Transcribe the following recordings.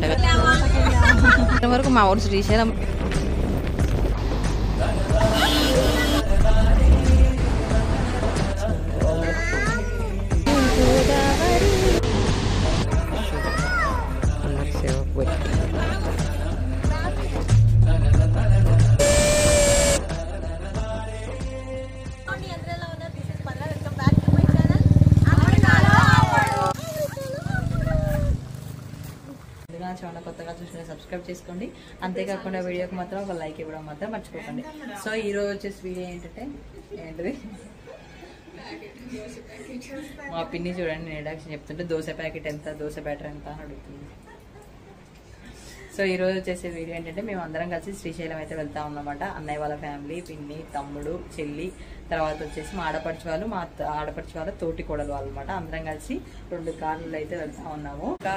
వంట వరకు మా ఊరు శ్రీశైలం చాలా కొత్తగా చూసిన సబ్స్క్రైబ్ చేసుకోండి. అంతేకాకుండా వీడియోకి మాత్రం ఒక లైక్ ఇవ్వడం మాత్రం మర్చిపోకండి. సో ఈరోజు వచ్చేసి వీడియో ఏంటంటే ఏంటిది మా పిన్ని చూడండి నేను ఇంట్రడక్షన్ చెప్తుంటే దోశ ప్యాకెట్ ఎంత, దోశ బ్యాటర్ ఎంత అని అడుగుతుంది. సో ఈరోజు వచ్చేసి వీడియో ఏంటంటే మేము అందరం కలిసి శ్రీశైలం అయితే వెళ్తా ఉన్నమాట. అన్నయ్య వాళ్ళ ఫ్యామిలీ, పిన్ని, తమ్ముడు, చెల్లి, తర్వాత వచ్చేసి మా ఆడపడుచు వాళ్ళు, మా ఆడపడుచు వాళ్ళ తోటి కోడలు వాళ్ళు అనమాట. అందరం కలిసి 2 కార్లు అయితే వెళ్తా ఉన్నాము. ఇంకా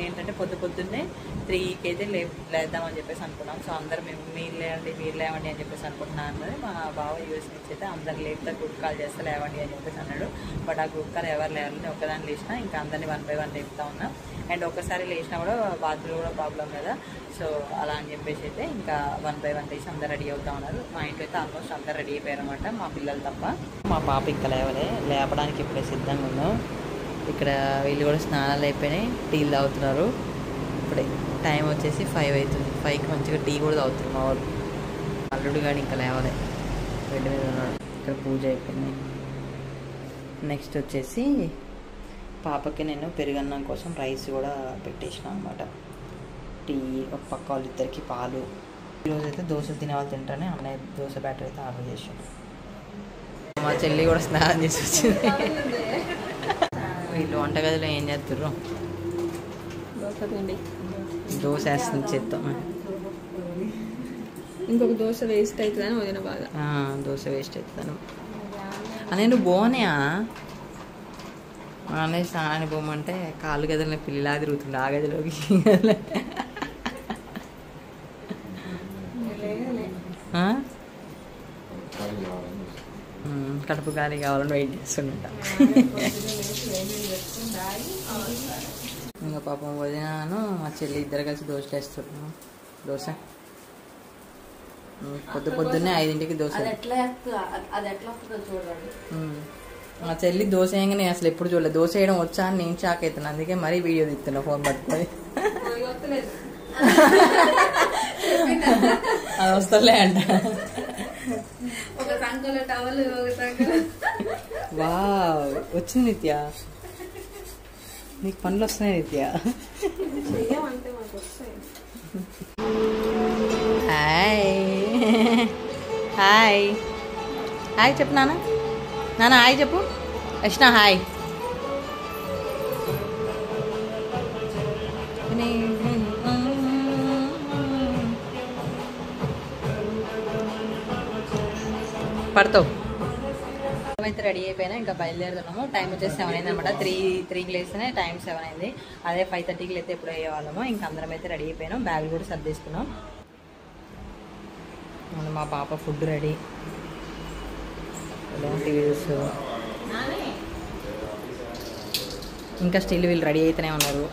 ఏంటంటే పొద్దున్నే 3కి అయితే లేద్దామని చెప్పేసి అనుకున్నాం. సో అందరం మీరు లేవండి అని చెప్పేసి అనుకుంటున్నాను అన్నది మా బావ యూఎస్ నుంచి అయితే అందరు లేపుతా గ్రూప్ కాల్ చేస్తే లేవండి అని చెప్పేసి అన్నాడు. బట్ ఆ గ్రూప్ కాల్ ఎవరు లేవాలని ఒక్కదాన్ని లేచినా ఇంకా అందరినీ 1 by 1 లేపుతా ఉన్నా. అండ్ ఒక్కసారి లేచినా కూడా బాత్రూమ్ కూడా ప్రాబ్లం కదా. సో అలా అని చెప్పేసి అయితే ఇంకా 1 by 1 లేచి అందరు రెడీ అవుతా ఉన్నారు. మా ఇంట్లో అయితే ఆల్మోస్ట్ అందరు రెడీ అయిపోయారు అనమాట, మా పిల్లలు తప్ప. మా పాప ఇంకా లేపడానికి ఇప్పుడే సిద్ధంగా ఉన్నాం. ఇక్కడ వీళ్ళు కూడా స్నానాలు అయిపోయినాయి, టీలు తాగుతున్నారు. ఇప్పుడే టైం వచ్చేసి 5 అవుతుంది. 5కి మంచిగా టీ కూడా తాగుతున్నారు మా వాళ్ళు. అల్లుడు కానీ ఇంకా లేవలే, బెడ్ మీద ఉన్నాడు. ఇక్కడ పూజ అయిపోయింది. నెక్స్ట్ వచ్చేసి పాపకి నేను పెరుగన్నం కోసం రైస్ కూడా పెట్టేసిన అనమాట. టీ ఒక పక్క వాళ్ళిద్దరికి పాలు. ఈరోజు అయితే దోశలు తినే వాళ్ళు తింటారని అన్నయ్య దోశ బ్యాటర్ అయితే ఆర్డర్ చేసాను. మా చెల్లి కూడా స్నానం చేసి వచ్చింది. వీళ్ళు వంటగదిలో ఏం చేస్తుర్రు? దోశ వేస్తుంది చేద్దాం. ఇంకొక దోశ వేస్ట్ అవుతుందని వదిన బాగా. దోశ వేస్ట్ అవుతుందని నేను బోనయా మా అన్నయ్య స్నానాన్ని పోమంటే కాళ్ళు గదిలో పిల్లిలా తిరుగుతుంది ఆ గదిలోకి. కడుపు గాలి కావాలని వెయిట్ చేస్తుంటా. ఇంకా పాపం వదినాను మా చెల్లి ఇద్దరు కలిసి దోశలు వేస్తున్నాం. దోశ పొద్దున్నే 5ంటికి దోశ. మా చెల్లి దోశ వేయగా నేను అసలు ఎప్పుడు చూడలేదు. దోశ వేయడం వచ్చా అని నేను షాక్ అవుతున్నాను. అందుకే మరీ వీడియో తీస్తున్నా ఫోన్ పట్టుకొని. అది వస్తలే అంట. వావ్ వచ్చింది నిత్య, నీకు పనులు వస్తున్నాయి నిత్య. హాయ్ హాయ్ హాయ్ చెప్పు నాన్న. నాన్న హాయ్ చెప్పు. యష్ణ హాయ్. పడతావు. అయితే రెడీ అయిపోయినా ఇంకా బయలుదేరుతున్నాము. టైం వచ్చేసి 7 అయింది అనమాట. 3కి లేస్తేనే టైం 7 అయింది. అదే 5:30కి అయితే ఎప్పుడు అయ్యేవాళ్ళము. ఇంకా అందరం అయితే రెడీ అయిపోయినాం. బ్యాగులు కూడా సర్దేసుకున్నాం. మా పాప ఫుడ్ రెడీ. టీవీ చూస్తూ ఇంకా స్టిల్ వీళ్ళు రెడీ అయితేనే ఉన్నారు.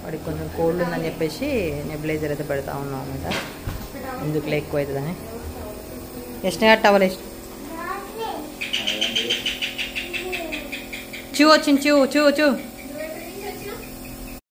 వాడికి కొంచెం కోల్డ్ ఉందని చెప్పేసి నెబులైజర్ అయితే పెడతా ఉన్నాం అనమాట. ఎందుకులే ఎక్కువ అవుతుందని. ఎస్ట్గా టవల్ చూ వచ్చింది చూ.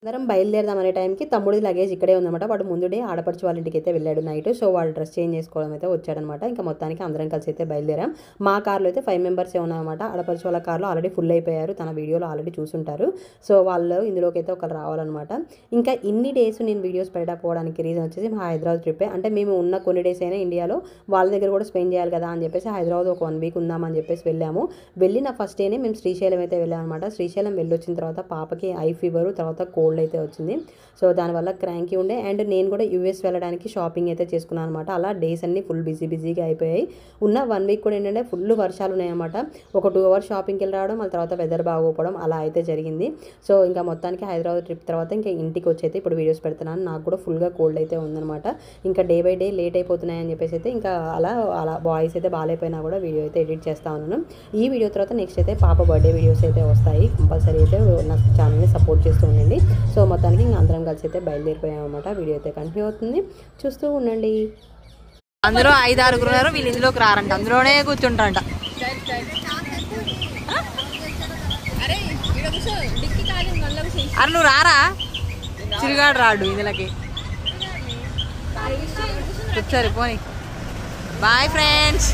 అందరం బయలుదేరదామనే టైంకి తమ్ముడి లగేజ్ ఇక్కడే ఉందన్నమాట. వాడు ముందుడే ఆడపడుచు వాళ్ళ ఇంటికి అయితే వెళ్ళాడు నైట్. సో వాడు డ్రెస్ చేంజ్ చేసుకోవడం అయితే వచ్చాడనమాట. ఇంకా మొత్తానికి అందరం కలిసి అయితే బయలుదేరాం. మా కార్లో అయితే 5 మెంబర్సే ఉన్నామన్నమాట. ఆడపడుచు వాళ్ళ కార్లో ఆల్రెడీ ఫుల్ అయిపోయారు, తన వీడియోలో ఆల్రెడీ చూసుంటారు. సో వాళ్ళు ఇందులోకి అయితే ఒకరు రావాలన్నమాట. ఇంకా ఇన్ని డేస్ నేను వీడియోస్ పెట్టకపోవడానికి రీజన్ వచ్చేసి మా హైదరాబాద్ ట్రిప్పే. అంటే మేము ఉన్న కొన్ని డేస్ అయినా ఇండియాలో వాళ్ళ దగ్గర కూడా స్పెండ్ చేయాలి కదా అని చెప్పేసి హైదరాబాద్ ఒక 1 వీక్ ఉందామని చెప్పేసి వెళ్ళాము. వెళ్ళిన ఫస్ట్ డేనే మేము శ్రీశైలం అయితే వెళ్ళామన్నమాట. శ్రీశైలం వెళ్ళొచ్చిన తర్వాత పాపకి ఐ ఫీవరు, తర్వాత కోల్డ్ కోల్డ్ అయితే వచ్చింది. సో దానివల్ల క్రాంకీ ఉండే. అండ్ నేను కూడా యూఎస్ వెళ్ళడానికి షాపింగ్ అయితే చేసుకున్నాను అనమాట. అలా డేస్ అన్నీ ఫుల్ బిజీగా అయిపోయాయి. ఉన్న 1 వీక్ కూడా ఏంటంటే ఫుల్ వర్షాలు ఉన్నాయన్నమాట. ఒక 2 అవర్స్ షాపింగ్కి వెళ్ళి రావడం, మళ్ళీ తర్వాత వెదర్ బాగోపోవడం అలా అయితే జరిగింది. సో ఇంకా మొత్తానికి హైదరాబాద్ ట్రిప్ తర్వాత ఇంకా ఇంటికి వచ్చి అయితే ఇప్పుడు వీడియోస్ పెడుతున్నాను. నాకు కూడా ఫుల్గా కోల్డ్ అయితే ఉందన్నమాట. ఇంకా డే బై డే లేట్ అయిపోతున్నాయని చెప్పేసి అయితే ఇంకా అలా వాయిస్ అయితే బాగాలేకపోయినా కూడా వీడియో అయితే ఎడిట్ చేస్తా ఉన్నాను. ఈ వీడియో తర్వాత నెక్స్ట్ అయితే పాప బర్త్డే వీడియోస్ అయితే వస్తాయి. కంపల్సరీ అయితే నా ఛానల్ని సపోర్ట్ చేస్తూ ఉండండి. సో మొత్తానికి ఇంకా అందరం కలిసి అయితే బయలుదేరిపోయామన్నమాట. వీడియో అయితే కంటిన్యూ అవుతుంది, చూస్తూ ఉండండి. అందరూ 5-6 ఉన్నారు, వీళ్ళు ఇందులోకి రారంట, అందులోనే కూర్చుంటారంట. అరే నువ్వు రారా, చిరుగాడు రాడు ఇందులోకి. కూర్చోరు పోనీ. Bye friends.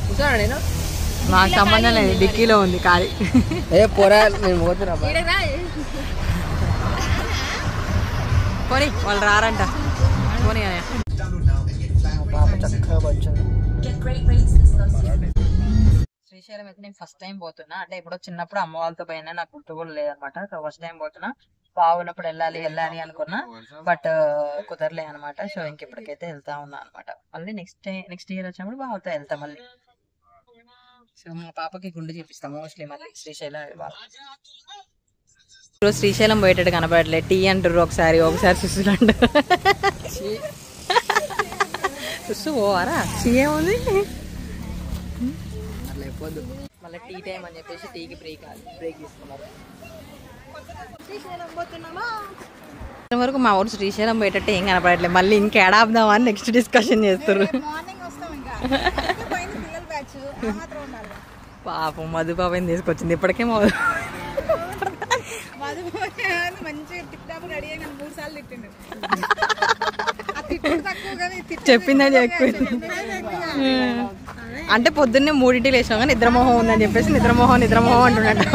కూర్చోరా, నేను నాకు సంబంధం లేదు, డిక్కీలో ఉంది ఖాళీ. పోనీ వాళ్ళు రారంట, పోనీ అని. శ్రీశైలం అయితే నేను ఫస్ట్ టైం పోతున్నా. అంటే ఇప్పుడు చిన్నప్పుడు అమ్మ వాళ్ళతో పోయినా, నాకు గుర్తు కూడా లేదనమాట. సో ఫస్ట్ టైం పోతున్నా. బాగున్నప్పుడు వెళ్ళాలి అనుకున్నా, బట్ కుదరలే అనమాట. సో ఇంకెప్పటికైతే వెళ్తా ఉన్నా అనమాట. మళ్ళీ నెక్స్ట్ ఇయర్ వచ్చినప్పుడు బాగుతా వెళ్తా మళ్ళీ. సో మా పాపకి గుండు చూపిస్తాం మోస్ట్లీ మళ్ళీ శ్రీశైలం వెళ్ళాలి. శ్రీశైలం పోయేటట్టు కనపడట్లేదు. టీ అంటారు ఒకసారి సుస్సులు అంటారు. సుస్సు పోవారా, టీ ఏముంది. మళ్ళీ టీ టైం అని చెప్పేసి టీకి బ్రేక్ తీసుకున్నారు. వరకు మా ఊరు శ్రీశైలం పోయేటట్టు ఏం కనపడట్లేదు. మళ్ళీ ఇంకేడాపుదామా అని నెక్స్ట్ డిస్కషన్ చేస్తారు. పాపం మధుబాబుని తీసుకొచ్చింది ఇప్పటికే. చెప్పిందని ఎక్కువ అంటే పొద్దున్నే 3 లేచినాం కానీ నిద్రమోహం ఉందని చెప్పేసి నిద్రమోహం అంటున్నట్టు.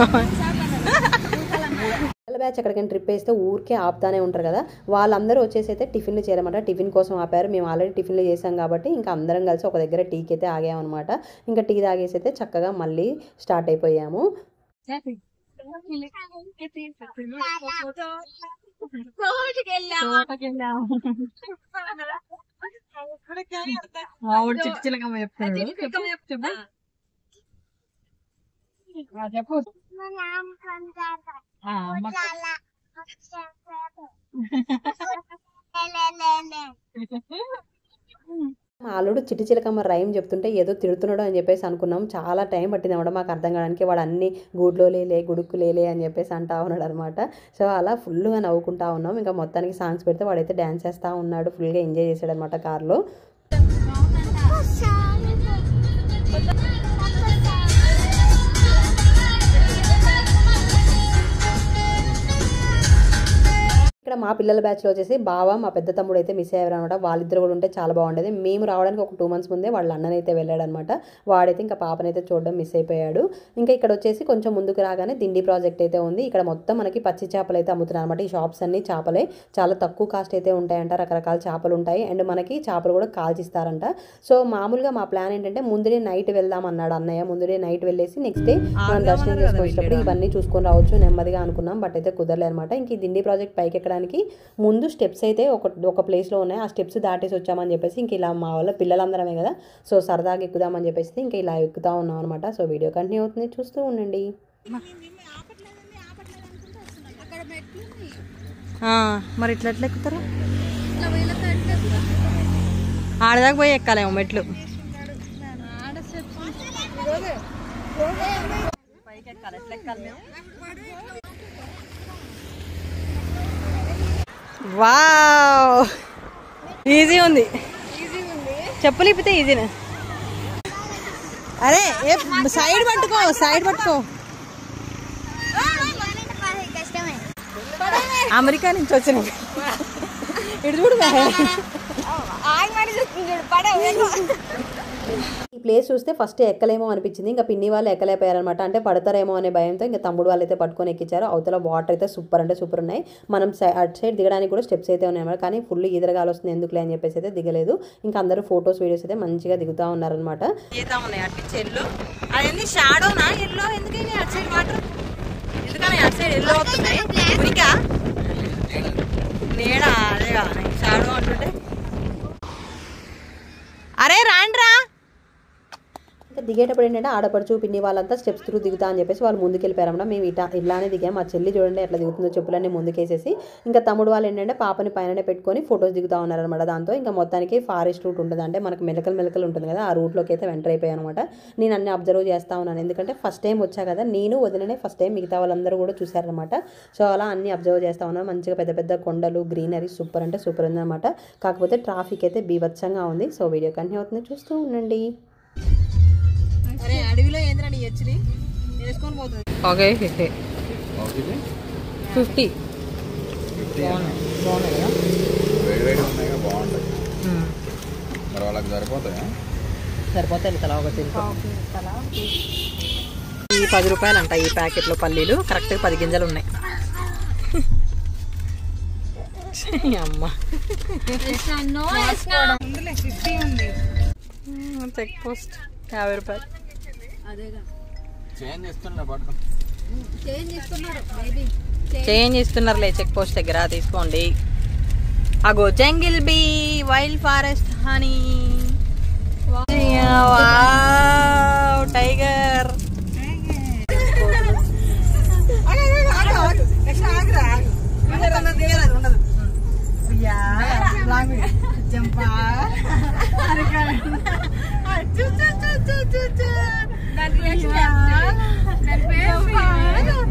బ్యాచ్ ఎక్కడికైనా ట్రిప్ వేస్తే ఊరికే ఆపుతానే ఉంటారు కదా, వాళ్ళందరూ వచ్చేసి అయితే టిఫిన్లు చేయరమాట. టిఫిన్ కోసం ఆపారు. మేము ఆల్రెడీ టిఫిన్లు చేసాం కాబట్టి ఇంకా అందరం కలిసి ఒక దగ్గర టీకి అయితే ఆగామన్నమాట. ఇంకా టీ తాగేసి అయితే చక్కగా మళ్ళీ స్టార్ట్ అయిపోయాము. మా అల్లుడు చిట్టి చిలకమ్మ రైమ్ చెప్తుంటే ఏదో తిడుతున్నాడు అని చెప్పేసి అనుకున్నాం. చాలా టైం పట్టింది అన్నమాట మాకు అర్థం కావడానికి. వాడు అన్ని గూడ్లో లేలే గుడుక్కు లేలే అని చెప్పేసి అంటా ఉన్నాడు అనమాట. సో అలా ఫుల్గా నవ్వుకుంటా ఉన్నాం. ఇంకా మొత్తానికి సాంగ్స్ పెడితే వాడైతే డ్యాన్స్ చేస్తూ ఉన్నాడు. ఫుల్గా ఎంజాయ్ చేశాడు అనమాట కార్లో. ఇక్కడ మా పిల్లల బ్యాచ్లో వచ్చేసి బావ మా పెద్ద తమ్ముడు అయితే మిస్ అయ్యారు అనమాట. వాళ్ళిద్దరు కూడా ఉంటే చాలా బాగుండేది. మేము రావడానికి ఒక 2 months ముందే వాళ్ళ అన్ననైతే వెళ్ళాడు అనమాట. వాడైతే ఇంకా పాపనైతే చూడడం మిస్ అయిపోయాడు. ఇంకా ఇక్కడ వచ్చేసి కొంచెం ముందుకు రాగానే దిండి ప్రాజెక్ట్ అయితే ఉంది. ఇక్కడ మొత్తం మనకి పచ్చి చేపలు అయితే అమ్ముతున్నారు అనమాట. ఈ షాప్స్ అన్ని చేపలే, చాలా తక్కువ కాస్ట్ అయితే ఉంటాయంట. రకరకాల చేపలు ఉంటాయి అండ్ మనకి చేపలు కూడా కాల్చిస్తారంట. సో మామూలుగా మా ప్లాన్ ఏంటంటే ముందుడే నైట్ వెళ్దాం అన్నాడు అన్నయ్య. ముందుడే నైట్ వెళ్ళేసి నెక్స్ట్ డే మనం దర్శనం చేసుకునేటప్పుడు ఇవన్నీ చూసుకొని రావచ్చు నెమ్మదిగా అనుకున్నాం. బట్ అయితే కుదరలే అనమాట. ఇంక ఈ దిండి ప్రాజెక్ట్ పైకి ఎక్కడానికి ముందు స్టెప్స్ అయితే ఒక ప్లేస్లో ఉన్నాయి. ఆ స్టెప్స్ దాటేసి వచ్చామని చెప్పేసి ఇంక ఇలా మా వాళ్ళ పిల్లలందరమే కదా, సో సరదాగా ఎక్కుదామని చెప్పేసి ఇంకా ఇలా ఎక్కుతా ఉన్నాం అనమాట. సో వీడియో కంటిన్యూ అవుతుంది, చూస్తూ ఉండండి. మరి ఇట్లా ఎట్లా ఎక్కుతారు? ఆడదాకా పోయి ఎక్కాలేమో మెట్లు. పైకి ఎక్కాలి, ఎట్లా ఎక్కాలి మేము? వావ్ ఈజీ ఉంది. చెప్పులు ఇప్పితే ఈజీనే. అరే సైడ్ పట్టుకో. అమెరికా నుంచి వచ్చిన ఇటు చూడు. ఈ ప్లేస్ చూస్తే ఫస్ట్ ఎక్కలేమో అనిపించింది. ఇంకా పిన్ని వాళ్ళు ఎక్కలేకపోయారనమాట. అంటే పడతారేమో అనే భయంతో ఇంకా తమ్ముడు వాళ్ళు అయితే పట్టుకొని ఎక్కించారు. అవతల వాటర్ అయితే సూపర్ అంటే సూపర్ ఉన్నాయి. మనం అటు సైడ్ దిగడానికి కూడా స్టెప్స్ అయితే ఉన్నాయి అన్నమాట. కానీ ఫుల్ ఈదరగాలు వస్తుంది ఎందుకులే అని చెప్పేసి అయితే దిగలేదు. ఇంకా అందరూ ఫొటోస్ వీడియోస్ అయితే మంచిగా దిగుతూ ఉన్నారనమాట. షాడోనా ఎల్లో ఎందుకు అటు సైడ్ వాటర్ ఎందుకని అటు సైడ్ ఎల్లో అవుతున్నాయి ఉరికా నేడా అదేగా షాడో అంటుంటే అరే రాండ్రా. ఇంకా దిగేటప్పుడు ఏంటంటే ఆడపడుచు పిన్ని వాళ్ళంతా స్టెప్స్ త్రూ దిగుతా అని చెప్పేసి వాళ్ళు ముందుకు వెళ్ళిపోయారన్నమాట. మేము ఇట్లానే దిగాం. మా చెల్లి చూడండి ఎట్లా దిగుతుందో చెప్పులన్నీ ముందుకేసేసి. ఇంకా తమ్ముడు వాళ్ళు ఏంటంటే పాపని పైననే పెట్టుకొని ఫొటోస్ దిగుతా ఉన్నారనమాట. దాంతో ఇంకా మొత్తానికి ఫారెస్ట్ రూట్ ఉంటుంది, అంటే మనకు మెలకలు ఉంటుంది కదా, ఆ రూట్లోకి అయితే ఎంటర్ అయిపోయాను అనమాట. నేను అన్ని అబ్జర్వ్ చేస్తూ ఉన్నాను, ఎందుకంటే ఫస్ట్ టైం వచ్చా కదా నేను వదిలేనే ఫస్ట్ టైం, మిగతా వాళ్ళందరూ కూడా చూసారనమాట. సో అలా అన్ని అబ్జర్వ్ చేస్తూ ఉన్నాను. మంచిగా పెద్ద పెద్ద కొండలు, గ్రీనరీ సూపర్ అంటే సూపర్ ఉందన్నమాట. కాకపోతే ట్రాఫిక్ అయితే బీభత్సంగా ఉంది. సో వీడియో కంటిన్యూ అవుతుంది, చూస్తూ ఉండండి. అరే అడవిలో ఏంద్రా నీ హెచ్డి వేసుకొని పోతుంది. ఓకే 50 బాగున్నాయి కదా, వేడివేడి ఉన్నాయి, బాగుంటాయి. మరి వాళ్ళకి సరిపోతాయా? సరిపోతాయి తలా ఒక ఈ 10 రూపాయలు అంట ఈ ప్యాకెట్లో పల్లీలు. కరెక్ట్గా 10 గింజలు ఉన్నాయి. అమ్మ చెక్ పోస్ట్ 50 రూపాయలు. చేంజ్ ఇస్తున్నారులే చెక్ పోస్ట్ దగ్గర, తీసుకోండి. అగో jungle bee, wild forest honey, tiger.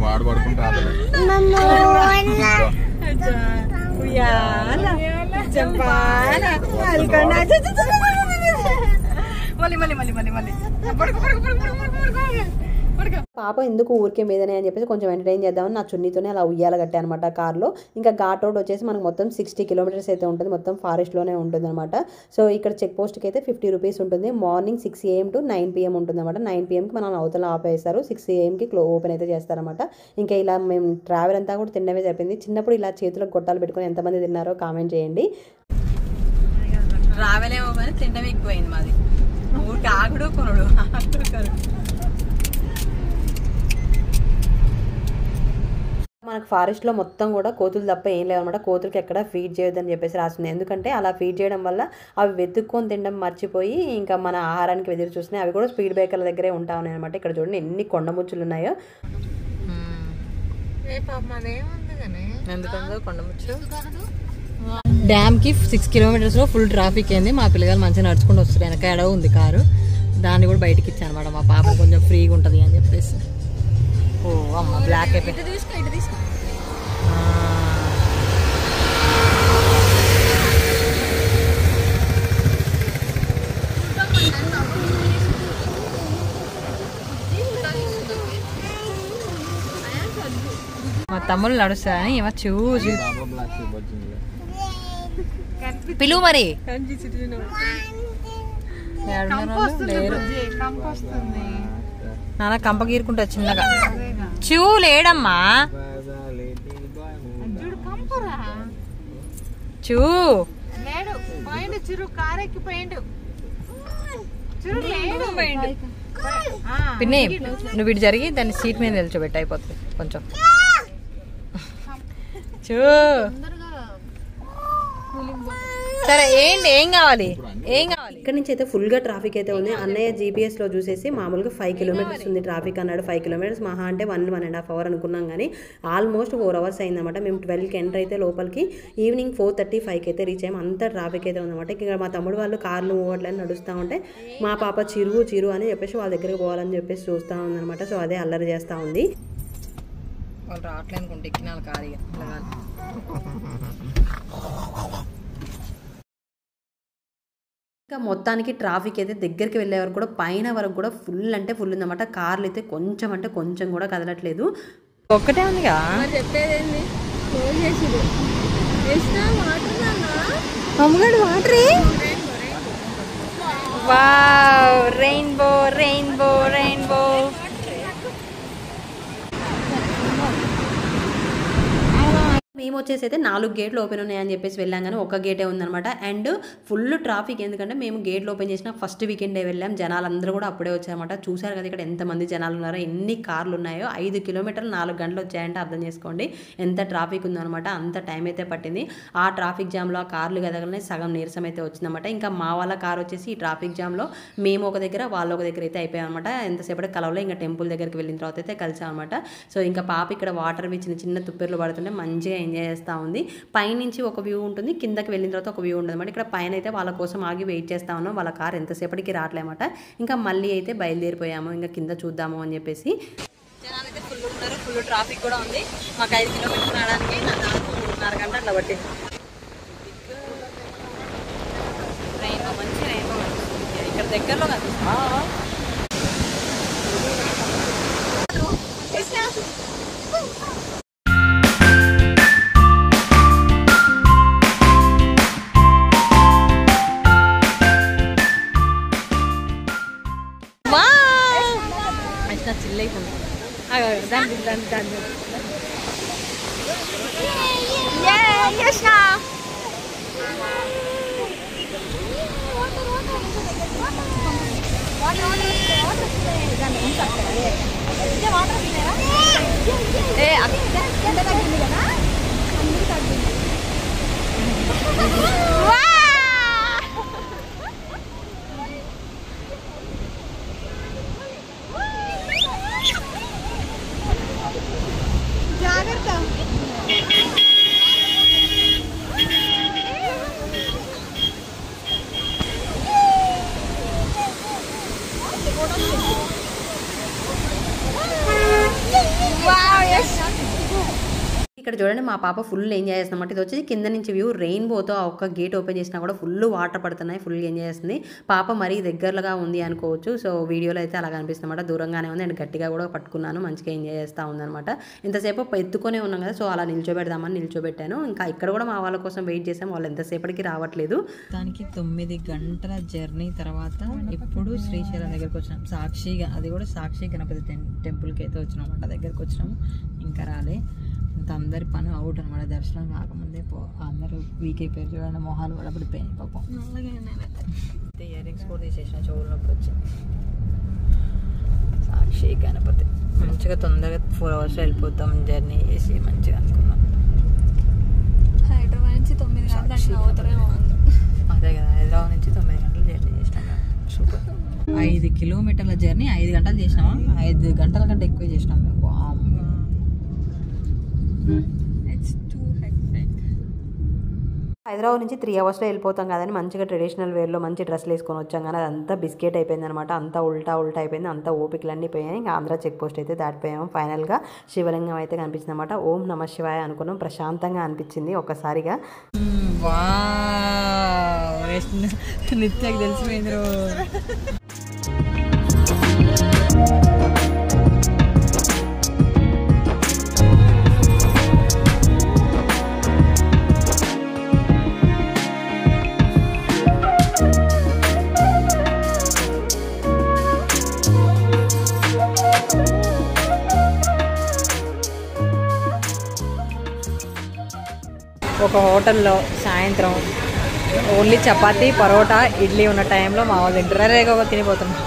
వాడు పడుకుంటా పాప ఎందుకు ఊరికే మీదనే అని చెప్పేసి కొంచెం ఎంటర్టైన్ చేద్దామని నా చున్నీతోనే అలా ఉయ్యాల కట్టా అనమాట కార్లో. ఇంకా ఘాట్ రోడ్ వచ్చేసి మనకు మొత్తం 60 కిలోమీటర్స్ అయితే ఉంటుంది, మొత్తం ఫారెస్ట్లోనే ఉంటుంది అనమాట. సో ఇక్కడ చెక్ పోస్ట్కి అయితే 50 రూపీస్ ఉంటుంది. మార్నింగ్ 6 AM to 9 PM ఉంటుంది అనమాట. 9 PMకి మనం అవతల ఆపేస్తారు, 6 AMకి ఓపెన్ అయితే చేస్తారనమాట. ఇంకా ఇలా మేము ట్రావెల్ అంతా కూడా తిన్నవే జరిపింది. చిన్నప్పుడు ఇలా చేతులకు గొట్టాలు పెట్టుకొని ఎంతమంది తిన్నారో కామెంట్ చేయండి. రావలేమో కానీ తింటం ఎక్కువైంది మాది. ఊరికి ఆగుడు కొనుడు మనకు ఫారెస్ట్లో మొత్తం కూడా కోతులు తప్ప ఏం లేవన్నమాట. కోతులకి ఎక్కడ ఫీడ్ చేయొద్దని చెప్పేసి రాస్తుంది, ఎందుకంటే అలా ఫీడ్ చేయడం వల్ల అవి వెతుక్కొని తినడం మర్చిపోయి ఇంకా మన ఆహారానికి ఎదురు చూస్తున్నాయి. అవి కూడా స్పీడ్ బ్రేకర్ల దగ్గరే ఉంటా ఉన్నాయి అనమాట. ఇక్కడ చూడండి ఎన్ని కొండముచ్చులు ఉన్నాయో. ఎందుకంటే కొండముచ్చు డ్యామ్కి 6 కిలోమీటర్స్లో ఫుల్ ట్రాఫిక్ అయింది. మా పిల్లగాలు మంచిగా నడుచుకుంటూ వస్తారు, వెనక ఎడవ ఉంది కారు, దాన్ని కూడా బయటకి ఇచ్చాను అనమాట. మా పాప కొంచెం ఫ్రీగా ఉంటుంది అని చెప్పేసి. ఓ అమ్మ బ్లాక్ అయిపోయింది. మా తమ్ముళ్ళు నడుస్తారని ఏమో చూసి పిలువు మరి. నాన్న కంప గీరుకుంటా చిన్నగా. చూ లేడమ్మా, చూ పిన్ని నువ్వు ఇటు జరిగి దాన్ని సీట్ మీద నిల్చోబెట్టి అయిపోతుంది కొంచెం. చూ సరే ఏంటి, ఏం కావాలి ఏం కావాలి? ఇక్కడ నుంచి అయితే ఫుల్గా ట్రాఫిక్ అయితే ఉంది. అన్నయ్య జీపీఎస్లో చూసేసి మామూలుగా 5 కిలోమీటర్స్ ఉంది ట్రాఫిక్ అన్నాడు. 5 కిలోమీటర్స్ మహా అంటే 1.5 hours అనుకున్నాం, కానీ ఆల్మోస్ట్ 4 hours అయిందన్నమాట. మేము 12కి ఎంటర్ అయితే లోపలికి ఈవినింగ్ 4:35కి అయితే రీచ్ అయ్యాము. అంతా ట్రాఫిక్ అయితే ఉందన్నమాట. ఇక్కడ మా తమ్ముడు వాళ్ళు కార్లు మూవట్లని నడుస్తూ ఉంటే మా పాప చిరు అని చెప్పేసి వాళ్ళ దగ్గరికి పోవాలని చెప్పేసి చూస్తూ ఉందన్నమాట. సో అదే అల్లరి చేస్తూ ఉంది. వాళ్ళు రావట్లే అనుకుంటే ఎక్కినాలు కారు. ఇంకా మొత్తానికి ట్రాఫిక్ అయితే దగ్గరికి వెళ్ళే వరకు కూడా పైన వరకు కూడా ఫుల్ అంటే ఫుల్ ఉందన్నమాట. కార్లు అయితే కొంచెం అంటే కొంచెం కూడా కదలట్లేదు. ఒక్కటే ఉందిగా చెప్పేదేంది అమ్మగాడు వాటరే. Wow rainbow rainbow rainbow. మేము వచ్చేసి అయితే 4 గేట్లు ఓపెన్ ఉన్నాయని చెప్పేసి వెళ్ళాం కానీ ఒక గేటే ఉందనమాట. అండ్ ఫుల్ ట్రాఫిక్, ఎందుకంటే మేము గేట్లు ఓపెన్ చేసిన ఫస్ట్ వీకెండే వెళ్ళాం. జనాలందరూ కూడా అప్పుడే వచ్చారన్నమాట. చూసారు కదా ఇక్కడ ఎంతమంది జనాలు ఉన్నారో, ఎన్ని కార్లు ఉన్నాయో. 5 కిలోమీటర్లు 4 గంటలు వచ్చాయంటే అర్థం చేసుకోండి ఎంత ట్రాఫిక్ ఉందనమాట. అంత టైం అయితే పట్టింది. ఆ ట్రాఫిక్ జామ్లో ఆ కార్లు కదగలనే సగం నీరసం అయితే వచ్చిందన్నమాట. ఇంకా మా వాళ్ళ కార్ వచ్చేసి ఈ ట్రాఫిక్ జామ్లో మేము ఒక దగ్గర వాళ్ళు ఒక దగ్గర అయితే అయిపోయామన్నమాట. ఎంతసేపటి కలవలో ఇంకా టెంపుల్ దగ్గరికి వెళ్ళిన తర్వాత అయితే కలిసామన్నమాట. సో ఇంకా పాప ఇక్కడ వాటర్ చిన్న చిన్న తుప్పెర్లు పడుతుంటే మంచిగా ఎంజాయ్ చేస్తూ ఉంది. పైనుంచి ఒక వ్యూ ఉంటుంది, కిందకి వెళ్ళిన తర్వాత ఒక వ్యూ ఉంటుంది అనమాట. ఇక్కడ పైన అయితే వాళ్ళ కోసం ఆగి వెయిట్ చేస్తా ఉన్నాం. వాళ్ళ కార్ ఎంతసేపటికి రావట్లేమాట. ఇంకా మళ్ళీ అయితే బయలుదేరిపోయాము, ఇంకా కింద చూద్దాము అని చెప్పేసి. జనాలు అయితే ఫుల్ ఉన్నారు, ఫుల్ ట్రాఫిక్ కూడా ఉంది. మాకు 5 కిలోమీటర్లు రావడానికి నా దాదాపు 3.5 గంటలు అట్లా పట్టింది. ట్రైన్లో మంచి ట్రైన్లో ఇక్కడ దగ్గరలో కనిపిస్తుంది. చిల్ అవుతుంది దాన్ని ఇక్కడ చూడండి మా పాప ఫుల్ ఎంజాయ్ చేస్తుందన్నమాట. ఇది వచ్చేసి కింద నుంచి వ్యూ, రెయిన్బోతో ఆ ఒక్క గేట్ ఓపెన్ చేసినా కూడా ఫుల్ వాటర్ పడుతున్నాయి. ఫుల్ ఎంజాయ్ చేస్తుంది. పాప మరీ దగ్గరగా ఉంది అనుకోవచ్చు. సో వీడియోలో అయితే అలా కనిపిస్తుందన్నమాట. దూరంగానే ఉంది అండ్ గట్టిగా కూడా పట్టుకున్నాను. మంచిగా ఎంజాయ్ చేస్తూ ఉందన్నమాట. ఇంతసేపు ఎత్తుకొనే ఉన్నాం కదా, సో అలా నిల్చోబెడదామని నిల్చోబెట్టాను. ఇంకా ఇక్కడ కూడా మా వాళ్ళ కోసం వెయిట్ చేసాం. వాళ్ళు ఎంతసేపటికి రావట్లేదు. దానికి 9 గంటల జర్నీ తర్వాత ఇప్పుడు శ్రీశైలం దగ్గరకు వచ్చినాం. సాక్షిగా, అది కూడా సాక్షి గణపతి టెంపుల్కి అయితే వచ్చినాం అన్నమాట. దగ్గరకు వచ్చినాము, ఇంకా రాలే. ఇంత అందరి పని అవుట్ అనమాట. దర్శనం కాకముందే అందరూ వీక్ అయిపోయారు. చూడండి మొహాలు కూడా పడిపోయాయి పాపం. ఇయర్ రింగ్స్ కూడా తీసేసిన, చెవుల్లోకి వచ్చింది. సాక్షి గణపతి మంచిగా తొందరగా 4 hours వెళ్ళిపోతాం జర్నీ చేసి మంచిగా అనుకున్నాం. హైదరాబాద్ నుంచి 9 గంటలు అవుతారేమో. అదే కదా, హైదరాబాద్ నుంచి 9 గంటలు జర్నీ చేసినాం. సూపర్. 5 కిలోమీటర్ల జర్నీ 5 గంటలు చేసినామా? 5 గంటల కంటే ఎక్కువ చేసినాం మేము. హైదరాబాద్ నుంచి 3 hours వెళ్ళిపోతాం కదని మంచిగా ట్రెడిషనల్ వేర్లో మంచి డ్రెస్లు వేసుకొని వచ్చాం. కానీ అదంతా బిస్కెట్ అయిపోయింది అనమాట. అంతా ఉల్టా అయిపోయింది. అంతా ఓపికలన్నీ పోయాయి. ఇంకా ఆంధ్ర చెక్ పోస్ట్ అయితే దాటిపోయాము. ఫైనల్గా శివలింగం అయితే కనిపించింది అనమాట. ఓం నమ శివాయ అనుకున్నాం. ప్రశాంతంగా అనిపించింది ఒక్కసారిగా. నిత్యకి తెలిసిపోయింది. ఒక హోటల్లో సాయంత్రం ఓన్లీ చపాతీ, పరోటా, ఇడ్లీ ఉన్న టైంలో మా వాళ్ళు ఇంటర్రేగా తినిపోతున్నాం.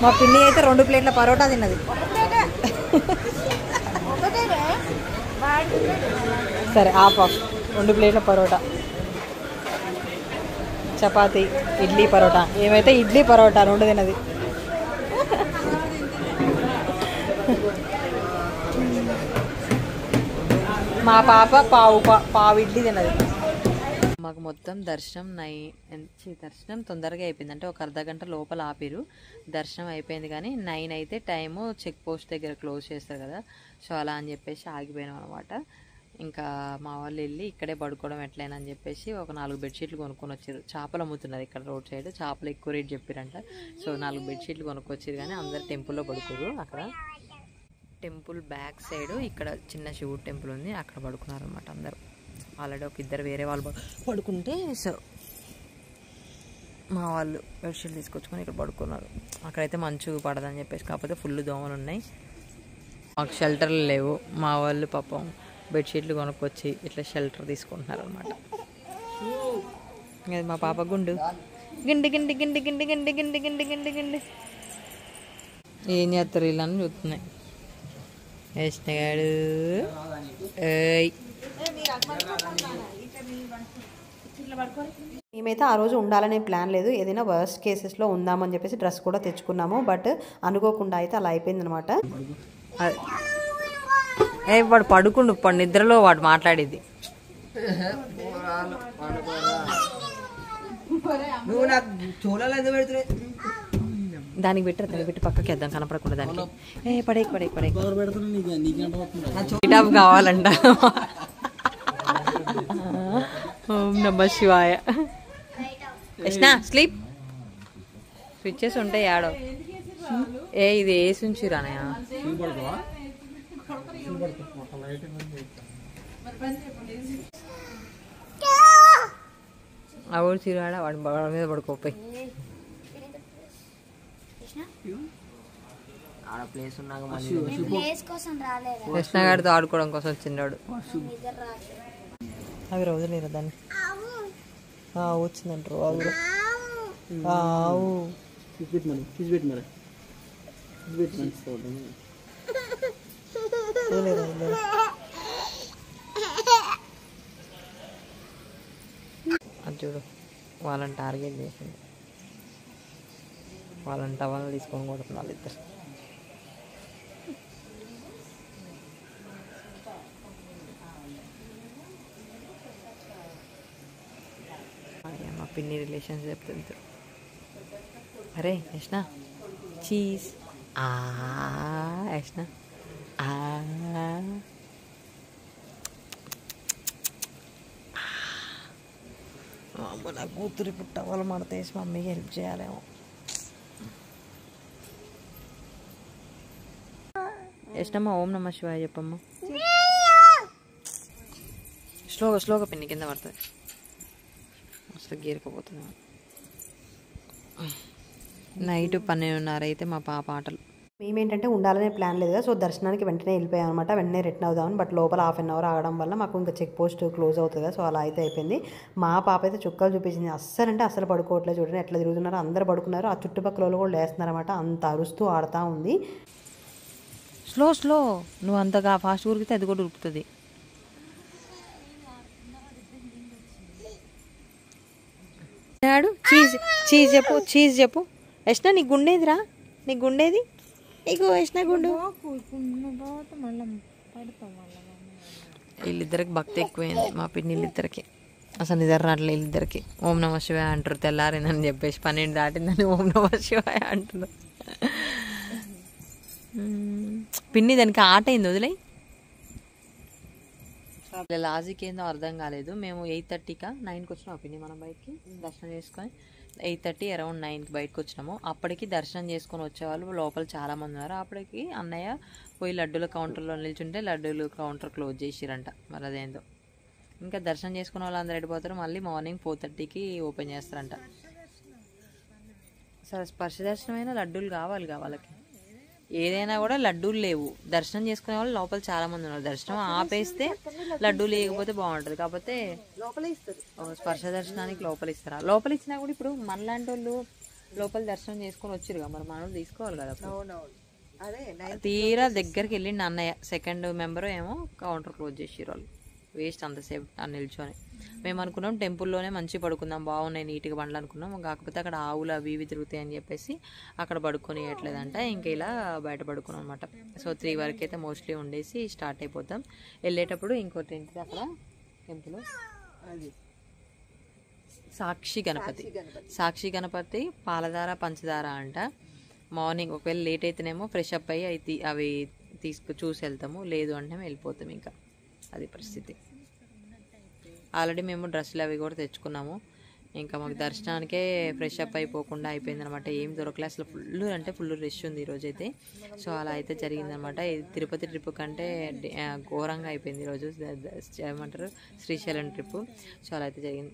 మా పిన్ని అయితే 2 ప్లేట్ల పరోటా తిన్నది. సరే ఆఫ్ 2 ప్లేట్ల పరోటా, చపాతీ, ఇడ్లీ, పరోటా. ఏమైతే ఇడ్లీ పరోటా 2 తిన్నది. మా పాప పావు ఇడ్లీ తిన్నది. మాకు మొత్తం దర్శనం తొందరగా అయిపోయింది. అంటే ఒక అర్ధగంట లోపల ఆపిరు. దర్శనం అయిపోయింది కానీ 9 అయితే టైము చెక్ పోస్ట్ దగ్గర క్లోజ్ చేస్తారు కదా, సో అలా అని చెప్పేసి ఆగిపోయినాం అనమాట. ఇంకా మా వాళ్ళు వెళ్ళి ఇక్కడే పడుకోవడం ఎట్లయినా అని చెప్పేసి ఒక 4 బెడ్షీట్లు కొనుక్కొని వచ్చారు. చేపలు అమ్ముతున్నారు ఇక్కడ రోడ్ సైడ్. చేపలు ఎక్కువ రేట్ చెప్పారంట. సో 4 బెడ్షీట్లు కొనుక్కొచ్చారు. కానీ అందరు టెంపుల్లో పడుకోరు. అక్కడ టెంపుల్ బ్యాక్ సైడ్ ఇక్కడ చిన్న శివుడు టెంపుల్ ఉంది, అక్కడ పడుకున్నారు అనమాట అందరూ. ఆల్రెడీ ఒక 2 వేరే వాళ్ళు పడుకుంటే సో మా వాళ్ళు బెడ్షీట్లు తీసుకొచ్చుకొని ఇక్కడ పడుకున్నారు. అక్కడైతే మంచు పడదని చెప్పేసి, కాకపోతే ఫుల్ దోమలు ఉన్నాయి. మాకు షెల్టర్లు లేవు. మా వాళ్ళు పాపం బెడ్షీట్లు కొనుక్కొచ్చి ఇట్లా షెల్టర్ తీసుకుంటున్నారు అనమాట. ఇది మా పాప గుండు గిండి గిండి గిండి గిండి గిండి గిండి గిండి గిండి గిండి ఏం చేస్తారు వీళ్ళని చూస్తున్నాయి. వేసినగాడు మేమైతే ఆ రోజు ఉండాలనే ప్లాన్ లేదు, ఏదైనా వర్స్ట్ కేసెస్లో ఉందామని చెప్పేసి డ్రెస్ కూడా తెచ్చుకున్నాము. బట్ అనుకోకుండా అయితే అలా అయిపోయింది అనమాట. వాడు పడుకుండు నిద్రలో వాడు మాట్లాడేది. దానికి పెట్టరు, దానికి పెట్టి పక్కకి వేద్దాం కనపడకుండా దానికి. పడే పడే పడే టాప్ కావాలంట. ఓం నమః శివాయ. యష్నా స్లీప్. స్విచ్చెస్ ఉంటాయి ఆడో. ఇది వేసి ఉంచిరానయ్య. ఊరు చిరాడ వాడి మీద పడుకోపోయి కృష్ణ గారితో ఆడుకోవడం కోసం వచ్చిండాడు. అవి రోజులేరు దాన్ని వచ్చిందంటారు. ఆవు అది చూడు, వాళ్ళని టార్గెట్ చేసింది. వాళ్ళని టవల్ తీసుకొని కొడుతున్నారు ఇద్దరు. మా పిన్ని రిలేషన్స్ చెప్తుంది. అరే యష్నా చీజ్ యష్నా అమ్మ నా కూతురు ఇప్పుడు టవల్ మడతేసి మమ్మీకి హెల్ప్ చేయాలేమో. యష్నమ్మ ఓం నమః శివాయ చెప్పమ్మా. స్లోగా స్లోగా పిన్ని కింద పడుతుంది, అసలు గీరకపోతుంది. నైట్ 12:30 అయితే మా పాప ఆటలు. మేమేంటంటే ఉండాలనే ప్లాన్ లేదు కదా, సో దర్శనానికి వెంటనే వెళ్ళిపోయాం అనమాట. వెంటనే రిటర్న్ అవుదామని. బట్ లోపల ½ అన్ అవర్ ఆగడం వల్ల మాకు ఇంకా చెక్ పోస్ట్ క్లోజ్ అవుతుంది కదా, సో అలా అయితే అయిపోయింది. మా పాప అయితే చుక్కలు చూపించింది. అస్సలంటే అస్సలు పడుకోవట్లేదు. చూడండి ఎట్లా తిరుగుతున్నారు, అందరు పడుకున్నారు. ఆ చుట్టుపక్కల వాళ్ళు కూడా లేస్తున్నారన్నమాట. అంత అరుస్తూ ఆడుతూ ఉంది. స్లో స్లో, నువ్వు అంతగా ఫాస్ట్ ఉరికితే అది కూడా ఉరుకుతుంది. చీజ్ చీజ్ చెప్పు, చీజ్ చెప్పు. యష్నా నీ గుండేదిరా, నీ గుండేది ఇగో యష్నా గుండు. వీళ్ళిద్దరికి భక్తి ఎక్కువైంది మా పిన్నిళ్ళిద్దరికి. అసలు నిద్ర రావట్లేదు వీళ్ళిద్దరికి. ఓం నమః శివాయ అంటారు. తెల్లారిందని చెప్పేసి 12 దాటిందని ఓం నమః శివాయ అంటున్నారు. పిన్ని దానికి ఆట అయింది వదిలే. లాజిక్ ఏందో అర్థం కాలేదు. మేము 8:30కా 9కి వచ్చినాం పిన్ని మనం బయటికి దర్శనం చేసుకొని. 8:30 అరౌండ్ 9కి బయటకు వచ్చినాము. అప్పటికి దర్శనం చేసుకొని వచ్చేవాళ్ళు లోపల చాలా మంది ఉన్నారు. అప్పటికి అన్నయ్య పోయి లడ్డూల కౌంటర్లో నిల్చుంటే లడ్డూలు కౌంటర్ క్లోజ్ చేసిరంట. మరి అదేందో ఇంకా దర్శనం చేసుకున్న వాళ్ళు అందరూ వెళ్ళిపోతారు. మళ్ళీ మార్నింగ్ 4:30కి ఓపెన్ చేస్తారంట. సరే స్పర్శ దర్శనం అయినా లడ్డూలు కావాలి వాళ్ళకి. ఏదైనా కూడా లడ్డూలు లేవు. దర్శనం చేసుకునే వాళ్ళు లోపల చాలా మంది ఉన్నారు. దర్శనం ఆపేస్తే లడ్డూ లేకపోతే బాగుంటుంది. కాకపోతే లోపల ఇస్తారు. స్పర్శ దర్శనానికి లోపల ఇస్తారా? లోపల ఇచ్చినా కూడా ఇప్పుడు మనలాంటి వాళ్ళు లోపల దర్శనం చేసుకొని వచ్చిరుగా, మరి మనం తీసుకోవాలి కదా. తీరా దగ్గరికి వెళ్ళిండి అన్నయ్య. సెకండ్ మెంబర్ ఏమో కౌంటర్ క్లోజ్ చేసిరు వాళ్ళు. వేస్ట్ అంతసేపు అని నిల్చొని. మేము అనుకున్నాం టెంపుల్లోనే మంచి పడుకుందాం, బాగున్నాయి నీట్గా బండ్లు అనుకున్నాం. కాకపోతే అక్కడ ఆవులు అవి ఇవి తిరుగుతాయి అని చెప్పేసి అక్కడ పడుకొని వేయట్లేదంట. ఇంకా ఇలా బయట పడుకున్నాం అనమాట. సో 3 వరకు అయితే మోస్ట్లీ ఉండేసి స్టార్ట్ అయిపోతాం. వెళ్ళేటప్పుడు ఇంకోటి ఏంటిది అక్కడ టెంపుల్, సాక్షి గణపతి పాలధార పంచదార అంట. మార్నింగ్ ఒకవేళ లేట్ అయితేనేమో ఫ్రెష్ అప్ అయ్యి అవి చూసి వెళ్తాము, లేదు అంటే వెళ్ళిపోతాం. ఇంకా అది పరిస్థితి. ఆల్రెడీ మేము డ్రెస్సులు అవి కూడా తెచ్చుకున్నాము. ఇంకా మాకు దర్శనానికే ఫ్రెష్ అప్ అయిపోకుండా అయిపోయిందనమాట. ఏం దొరకలే అసలు. ఫుల్ రష్ ఉంది ఈరోజు అయితే. సో అలా అయితే జరిగిందనమాట. తిరుపతి ట్రిప్ కంటే ఘోరంగా అయిపోయింది ఈరోజు. ఏమంటారు శ్రీశైలం ట్రిప్. సో అలా అయితే జరిగింది.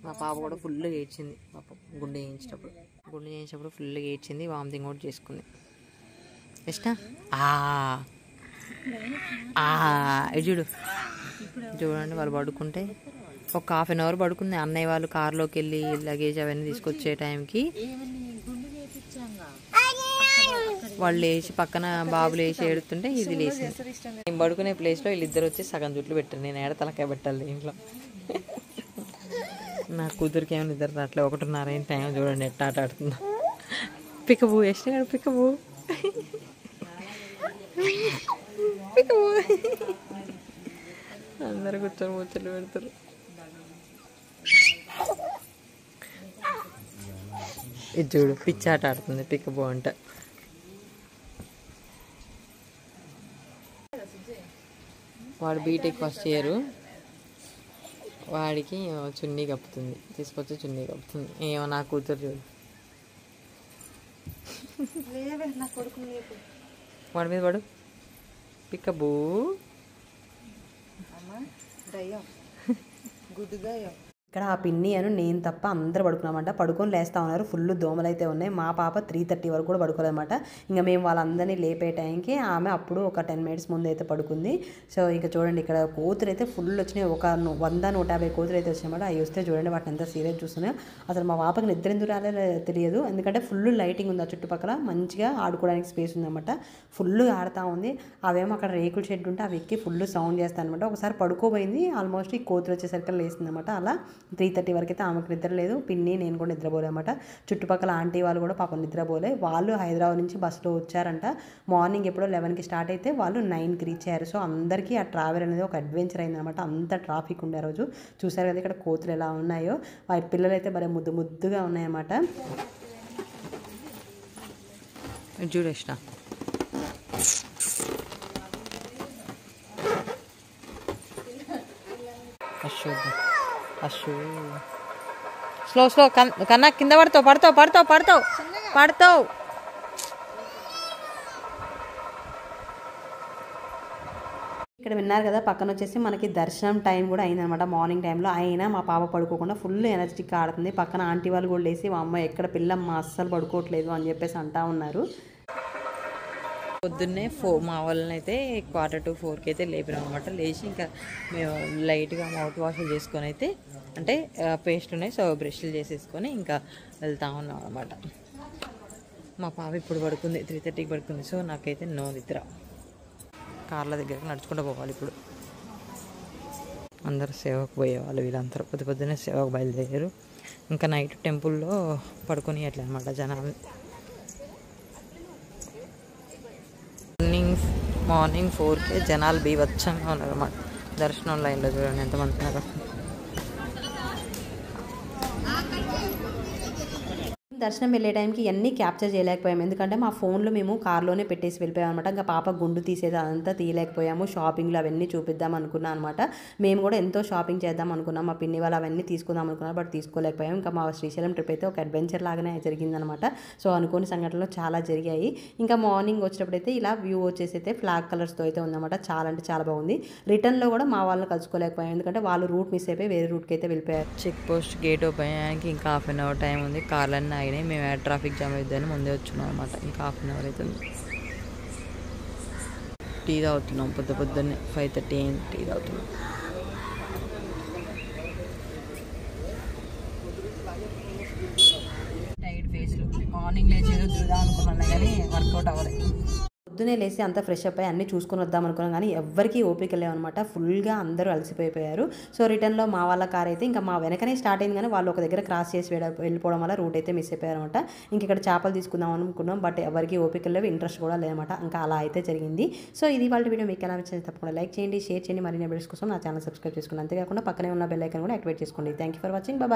మా పాప కూడా ఫుల్గా ఏడ్చింది. పాప గుండె చేయించేటప్పుడు ఫుల్గా ఏడ్చింది. వామిటింగ్ కూడా చేసుకుంది. ఇష్టం ఇది చూడు చూడండి, వాళ్ళు పడుకుంటే ఒక హాఫ్ అన్ అవర్ పడుకుంది. అన్నయ్య వాళ్ళు కార్లోకి వెళ్ళి లగేజ్ అవన్నీ తీసుకొచ్చే టైంకి వాళ్ళు లేచి పక్కన బాబులు వేసి ఏడుతుంటే ఇది లేచి నేను పడుకునే ప్లేస్లో వీళ్ళిద్దరు వచ్చి సగం జుట్లు పెట్టారు. నేను ఏడ తలకాయ పెట్టాలి ఇంట్లో. నా కూతురికి ఏమైనా ఇద్దరు అట్లా 1:30 టైం చూడండి ఎట్లా ఆట ఆడుతుందో. పికబు వేసినాడు, పికబు పికబు అందరు కూర్చొని ముచ్చట్లు పెడతారు. ఇది చూడు పిచ్చాట ఆడుతుంది పికబు అంట. వాడు బీటెక్ ఫస్ట్ ఇయర్, వాడికి చున్నీ కప్పుతుంది, తీసుకొచ్చి చున్నీ కప్పుతుంది. ఏమో నా కూతురు చూడు వాడి మీద పడు పికబూ. ఇక్కడ ఆ పిన్ని అను నేను తప్ప అందరూ పడుకున్నామంట. పడుకొని లేస్తూ ఉన్నారు. ఫుల్ దోమలు అయితే ఉన్నాయి. మా పాప 3:30 వరకు కూడా పడుకోలేదన్నమాట. ఇంకా మేము వాళ్ళందరినీ లేపే టైంకి ఆమె అప్పుడు ఒక 10 minutes ముందు అయితే పడుకుంది. సో ఇంకా చూడండి ఇక్కడ కోతులు అయితే ఫుల్ వచ్చినాయి. ఒక 100-150 కోతులు అయితే వచ్చినాయన్నమాట. అవి వస్తే చూడండి వాటిని ఎంత సీరియస్ చూస్తున్నాయో. అసలు మా పాపకి నిద్ర ఎందుకు రాలేదో తెలియదు, ఎందుకంటే ఫుల్ లైటింగ్ ఉంది ఆ చుట్టుపక్కల, మంచిగా ఆడుకోవడానికి స్పేస్ ఉందన్నమాట. ఫుల్గా ఆడుతూ ఉంది. అవేమో అక్కడ రేకుల షెడ్ ఉంటే అవి ఎక్కి ఫుల్ సౌండ్ చేస్తాను అనమాట. ఒకసారి పడుకోబోయింది, ఆల్మోస్ట్ ఈ కోతులు వచ్చేసరికి లేస్తుందన్నమాట. అలా 3:30 వరకు అయితే ఆమెకు నిద్ర లేదు. పిన్ని నేను కూడా నిద్రపోలేమాట. చుట్టుపక్కల ఆంటీ వాళ్ళు కూడా పాపం నిద్రపోలే. వాళ్ళు హైదరాబాద్ నుంచి బస్సులో వచ్చారంట. మార్నింగ్ ఎప్పుడో 11కి స్టార్ట్ అయితే వాళ్ళు 9కి రీచ్ అయ్యారు. సో అందరికీ ఆ ట్రావెల్ అనేది ఒక అడ్వెంచర్ అయిందనమాట. అంత ట్రాఫిక్ ఉండే రోజు. చూసారు కదా ఇక్కడ కోతులు ఎలా ఉన్నాయో. వాటి పిల్లలు అయితే భలే ముద్దు ముద్దుగా ఉన్నాయన్నమాట. చూడేసిన అశ్వు స్లో స్లో కన్నా కింద పడతావు పడతావు పడతావు పడతావు పడతావు. ఇక్కడ విన్నారు కదా పక్కన వచ్చేసి మనకి దర్శనం టైం కూడా అయిందనమాట. మార్నింగ్ టైంలో అయినా మా పాప పడుకోకుండా ఫుల్ ఎనర్జెటిక్గా ఆడుతుంది. పక్కన ఆంటీ వాళ్ళు కూడా లేసి మా అమ్మ ఎక్కడ పిల్లమ్మ అస్సలు పడుకోవట్లేదు అని చెప్పేసి అంటా ఉన్నారు. పొద్దున్నే మా వాళ్ళని అయితే 3:45కి అయితే లేపినాం అనమాట. లేచి ఇంకా మేము లైట్గా మౌత్ వాష్లు చేసుకొని అయితే అంటే పేస్ట్ ఉన్నాయి, సో బ్రష్లు చేసేసుకొని ఇంకా వెళ్తా ఉన్నాం అనమాట. మా పాప ఇప్పుడు పడుకుంది, 3:30కి పడుకుంది. సో నాకైతే నో నిద్ర. కార్ల దగ్గరకు నడుచుకుంటూ పోవాలి ఇప్పుడు. అందరూ సేవకు పోయేవాళ్ళు, వీళ్ళందరూ పొద్దున్నే సేవకు బయలుదేరారు. ఇంకా నైట్ టెంపుల్లో పడుకొని అట్లా అనమాట జనాలు. మార్నింగ్ 4కే జనాలు బీభత్సంగా ఉన్నారు అన్నమాట. దర్శనం లైన్లో చూడండి ఎంతమంది ఉన్నారు. దర్శనం వెళ్ళే టైంకి ఇవన్నీ క్యాప్చర్ చేయలేకపోయాము, ఎందుకంటే మా ఫోన్లో మేము కార్లోనే పెట్టేసి వెళ్ళిపోయాం అనమాట. ఇంకా పాప గుండు తీసేది అదంతా తీయలేకపోయాము. షాపింగ్లు అవన్నీ చూపిద్దాం అనుకున్నాం అనమాట. మేము కూడా ఎంతో షాపింగ్ చేద్దాం అనుకున్నాం. మా పిన్ని వాళ్ళు అవన్నీ తీసుకుందాం అనుకున్నారు, బట్ తీసుకోలేకపోయాం. ఇంకా మా శ్రీశైలం ట్రిప్ అయితే ఒక అడ్వెంచర్ లాగానే జరిగిందనమాట. సో అనుకోని సంఘటనలు చాలా జరిగాయి. ఇంకా మార్నింగ్ వచ్చేటప్పుడైతే ఇలా వ్యూ వచ్చేసి అయితే ఫ్లాగ్ కలర్స్తో అయితే ఉందన్నమాట. చాలా అంటే చాలా బాగుంది. రిటర్న్లో కూడా మా వాళ్ళని కలుసుకోలేకపోయాం, ఎందుకంటే వాళ్ళు రూట్ మిస్ అయిపోయి వేరే రూట్కి అయితే వెళ్ళిపోయారు. చెక్ పోస్ట్ గేట్ ఓపెన్ అయ్యానికి ఇంకా హాఫ్ అన్ అవర్ టైం ఉంది. కార్లన్నీ ఆగినాయి. మేము ట్రాఫిక్ జామ్ అయిద్దని ముందే వచ్చున్నాం అనమాట. ఇంకా హాఫ్ అన్ అవర్ అవుతుంది. టీ తాగుతున్నాం పొద్దున్నే 5:30 అయింది. టీ తాగుతున్నాం. టైట్ ఫేస్లు. మార్నింగ్ లేచి ఏదో చూద్దాం అనుకున్నాను కానీ వర్కౌట్ అవ్వలేదు. పొద్దునే లేసి అంతా ఫ్రెష్ అప్ అయ్యి అన్నీ చూసుకొని వద్దాం అనుకున్నాం, కానీ ఎవరికి ఓపిక లేవన్నమాట. ఫుల్గా అందరూ అలసిపోయిపోయారు. సో రిటర్న్లో మా వాళ్ళ కార్ అయితే ఇంకా మా వెనకనే స్టార్ట్ అయింది, కానీ వాళ్ళు ఒక దగ్గర క్రాస్ చేసి వెళ్ళిపోవడం వల్ల రూట్ అయితే మిస్ అయిపోయారు అనమాట. ఇంక ఇక్కడ చేపలు తీసుకుందాం అనుకున్నాం, బట్ ఎవరికి ఓపిక లేవు, ఇంట్రెస్ట్ కూడా లేదన్నమాట. ఇంకా అలా అయితే జరిగింది. సో ఇది వాళ్ళ వీడియో. మీకు ఎలా నచ్చింది తప్పకుండా లైక్ చేయండి, షేర్ చేయండి. మరిన్ని వీడియోస్ కోసం నా ఛానల్ సబ్స్క్రైబ్ చేసుకోండి. అంతేకాకుండా పక్కనే ఉన్న బెల్ ఐకాన్ కూడా యాక్టివేట్ చేసుకోండి. Thank you for watching. Bye.